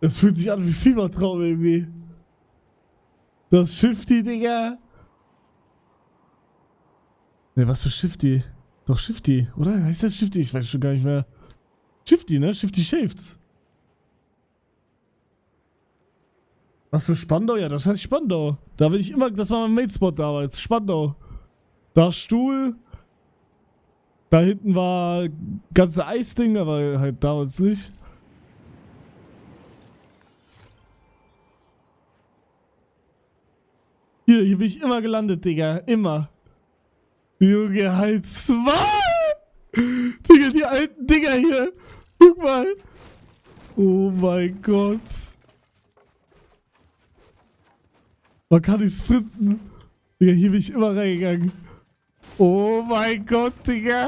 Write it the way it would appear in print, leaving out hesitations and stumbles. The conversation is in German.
Das fühlt sich an wie Fiebertraum irgendwie. Das Shifty, Digga. Ne, was für Shifty? Doch Shifty, oder? Heißt das Shifty? Ich weiß schon gar nicht mehr. Shifty, ne? Shifty Shafts. Was für Spandau? Ja, das heißt Spandau. Da bin ich immer, das war mein Mate-Spot damals. Spandau. Da Stuhl. Da hinten war ganze Eisding, aber halt damals nicht. Hier bin ich immer gelandet, Digga. Immer. Junge, halt zwei! Digga, die alten Dinger hier. Guck mal. Oh mein Gott. Man kann nicht sprinten. Digga, hier bin ich immer reingegangen. Oh mein Gott, Digga.